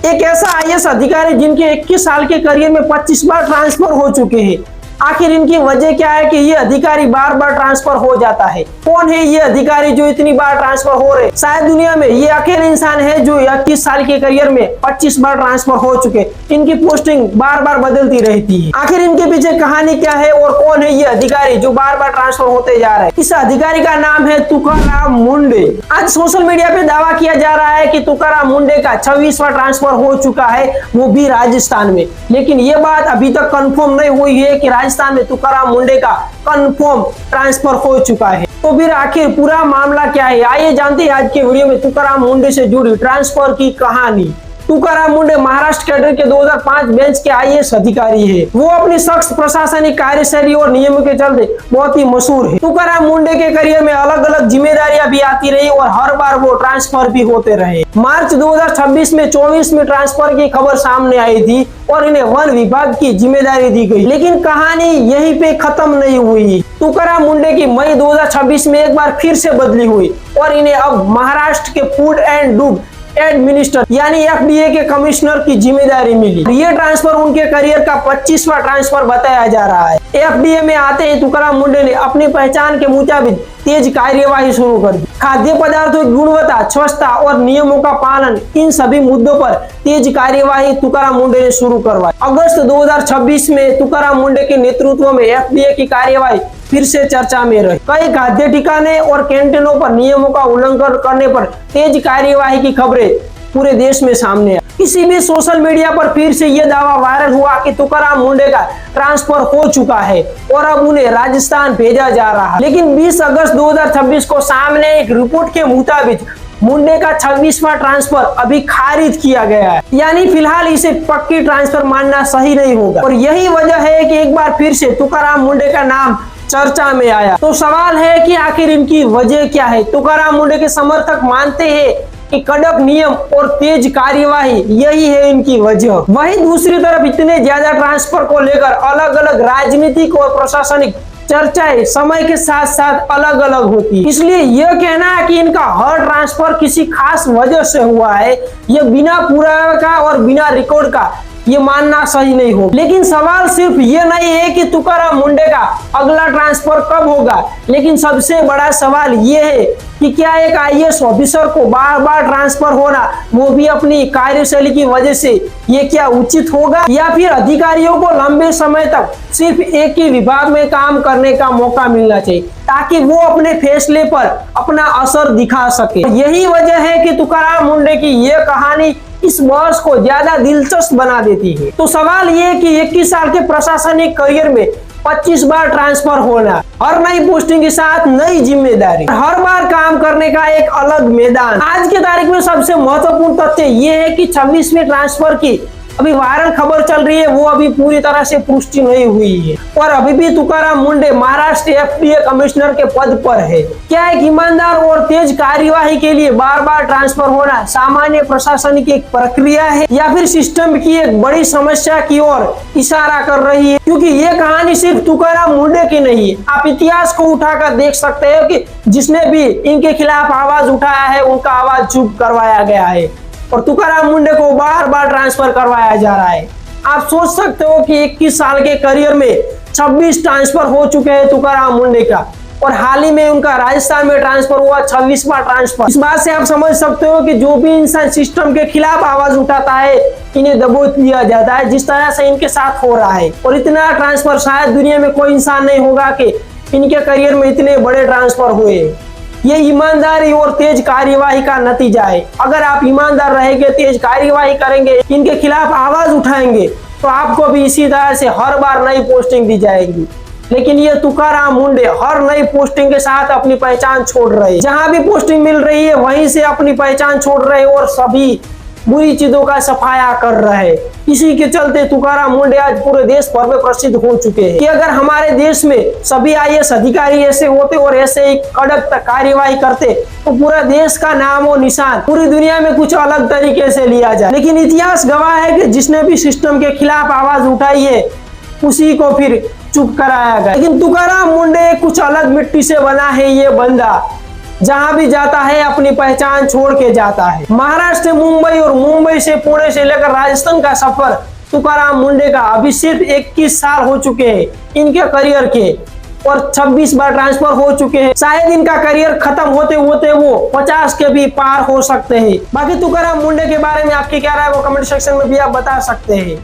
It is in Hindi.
एक ऐसा आईएएस अधिकारी जिनके 21 साल के करियर में 25 बार ट्रांसफर हो चुके हैं। आखिर इनकी वजह क्या है कि ये अधिकारी बार बार ट्रांसफर हो जाता है? कौन है ये अधिकारी जो इतनी बार ट्रांसफर हो रहे? शायद दुनिया में ये अकेले इंसान है जो 21 साल के करियर में 25 बार ट्रांसफर हो चुके। इनकी पोस्टिंग बार बार बदलती रहती है। आखिर इनके पीछे कहानी क्या है और कौन है ये अधिकारी जो बार बार ट्रांसफर होते जा रहे हैं? इस अधिकारी का नाम है तुकाराम मुंडे। आज सोशल मीडिया पे दावा किया जा रहा है कि तुकाराम मुंडे का 26वां ट्रांसफर हो चुका है, वो भी राजस्थान में। लेकिन ये बात अभी तक कंफर्म नहीं हुई है कि राजस्थान में तुकाराम मुंडे का कंफर्म ट्रांसफर हो चुका है। तो फिर आखिर पूरा मामला क्या है, आइए जानते हैं आज के वीडियो में तुकाराम मुंडे से जुड़ी ट्रांसफर की कहानी। तुकाराम मुंडे महाराष्ट्र कैडर के 2005 बेंच के आईएएस अधिकारी है। वो अपनी सख्त प्रशासनिक कार्यशैली और नियमों के चलते बहुत ही मशहूर है। तुकाराम मुंडे के करियर में अलग अलग जिम्मेदारियां भी आती रही और हर बार वो ट्रांसफर भी होते रहे। मार्च 2026 में 24वीं ट्रांसफर की खबर सामने आई थी और इन्हें वन विभाग की जिम्मेदारी दी गई। लेकिन कहानी यहीं पे खत्म नहीं हुई। तुकाराम मुंडे की मई 2026 में एक बार फिर से बदली हुई और इन्हें अब महाराष्ट्र के फूड एंड ड्रग एडमिनिस्टर यानी एफडीए के कमिश्नर की जिम्मेदारी मिली। ये ट्रांसफर उनके करियर का 25वां ट्रांसफर बताया जा रहा है। एफडीए में आते ही तुकाराम मुंडे ने अपनी पहचान के मुताबिक तेज कार्यवाही शुरू कर दी। खाद्य पदार्थों की गुणवत्ता, स्वच्छता और नियमों का पालन, इन सभी मुद्दों पर तेज कार्यवाही तुकाराम मुंडे ने शुरू करवाई। अगस्त 2026 में तुकाराम मुंडे के नेतृत्व में एफडीए की कार्यवाही फिर से चर्चा में रही। कई खाद्य ठिकाने और कैंटीनों पर नियमों का उल्लंघन करने पर तेज कार्यवाही की खबरें पूरे देश में सामने आई। किसी भी सोशल मीडिया पर फिर से यह दावा वायरल हुआ कि तुकाराम मुंडे का ट्रांसफर हो चुका है और अब उन्हें राजस्थान भेजा जा रहा है। लेकिन 20 अगस्त 2026 को सामने एक रिपोर्ट के मुताबिक मुंडे का 26वां ट्रांसफर अभी खारिज किया गया है। यानी फिलहाल इसे पक्की ट्रांसफर मानना सही नहीं होगा और यही वजह है कि एक बार फिर से तुकाराम मुंडे का नाम चर्चा में आया। तो सवाल है कि आखिर इनकी वजह क्या है? तुकाराम मुंडे के समर्थक मानते हैं कि कड़क नियम और तेज कार्यवाही यही है इनकी वजह। वहीं दूसरी तरफ इतने ज्यादा ट्रांसफर को लेकर अलग अलग राजनीतिक और प्रशासनिक चर्चाएं समय के साथ साथ अलग अलग होती है। इसलिए यह कहना है कि इनका हर ट्रांसफर किसी खास वजह से हुआ है, यह बिना पुरावे का और बिना रिकॉर्ड का ये मानना सही नहीं हो। लेकिन सवाल सिर्फ ये नहीं है कि तुकाराम मुंडे का अगला ट्रांसफर कब होगा, लेकिन सबसे बड़ा सवाल ये है कि क्या एक आईएएस ऑफिसर को बार बार ट्रांसफर होना, वो भी अपनी कार्यशैली की वजह से, ये क्या उचित होगा? या फिर अधिकारियों को लंबे समय तक सिर्फ एक ही विभाग में काम करने का मौका मिलना चाहिए ताकि वो अपने फैसले पर अपना असर दिखा सके। यही वजह है कि तुकाराम मुंडे की ये कहानी इस बहस को ज्यादा दिलचस्प बना देती है। तो सवाल ये है कि 21 साल के प्रशासनिक करियर में 25 बार ट्रांसफर होना, हर नई पोस्टिंग के साथ नई जिम्मेदारी, हर बार काम करने का एक अलग मैदान। आज की तारीख में सबसे महत्वपूर्ण तथ्य ये है कि 26वें ट्रांसफर की अभी वायरल खबर चल रही है, वो अभी पूरी तरह से पुष्टि नहीं हुई है और अभी भी तुकाराम मुंडे महाराष्ट्र एफडीए कमिश्नर के पद पर है। क्या एक ईमानदार और तेज कार्यवाही के लिए बार बार ट्रांसफर होना सामान्य प्रशासनिक एक प्रक्रिया है या फिर सिस्टम की एक बड़ी समस्या की ओर इशारा कर रही है? क्योंकि ये कहानी सिर्फ तुकाराम मुंडे की नहीं है। आप इतिहास को उठाकर देख सकते हो कि जिसने भी इनके खिलाफ आवाज उठाया है उनका आवाज चुप करवाया गया है और तुकाराम मुंडे को बार बार ट्रांसफर करवाया जा रहा है। आप सोच सकते हो कि 21 साल के करियर में 26 ट्रांसफर हो चुके हैं तुकाराम मुंडे का और हाल ही में उनका राजस्थान में ट्रांसफर हुआ 26वां ट्रांसफर। इस बात से आप समझ सकते हो कि जो भी इंसान सिस्टम के खिलाफ आवाज उठाता है इन्हें दबोच लिया जाता है, जिस तरह से इनके साथ हो रहा है। और इतना ट्रांसफर शायद दुनिया में कोई इंसान नहीं होगा कि इनके करियर में इतने बड़े ट्रांसफर हुए। ये ईमानदारी और तेज कार्यवाही का नतीजा है। अगर आप ईमानदार रहेंगे, तेज कार्यवाही करेंगे, इनके खिलाफ आवाज उठाएंगे तो आपको भी इसी तरह से हर बार नई पोस्टिंग दी जाएगी। लेकिन ये तुकाराम मुंडे हर नई पोस्टिंग के साथ अपनी पहचान छोड़ रहे हैं। जहां भी पोस्टिंग मिल रही है वहीं से अपनी पहचान छोड़ रहे हैं और सभी बुरी चीजों का सफाया कर रहे हैं। इसी के चलते तुकाराम मुंडे आज पूरे देश भर में प्रसिद्ध हो चुके हैं कि अगर हमारे देश में सभी आईएएस अधिकारी ऐसे होते और ऐसे ही कड़क कार्यवाही करते तो पूरा देश का नाम और निशान पूरी दुनिया में कुछ अलग तरीके से लिया जाए। लेकिन इतिहास गवाह है कि जिसने भी सिस्टम के खिलाफ आवाज उठाई है उसी को फिर चुप कराया गया। लेकिन तुकाराम मुंडे कुछ अलग मिट्टी से बना है ये बंदा। जहां भी जाता है अपनी पहचान छोड़ के जाता है। महाराष्ट्र से मुंबई और मुंबई से पुणे से लेकर राजस्थान का सफर तुकाराम मुंडे का अभी सिर्फ 21 साल हो चुके हैं इनके करियर के, और 26 बार ट्रांसफर हो चुके हैं। शायद इनका करियर खत्म होते होते वो 50 के भी पार हो सकते हैं। बाकी तुकाराम मुंडे के बारे में आपकी क्या राय है वो कमेंट सेक्शन में भी आप बता सकते हैं।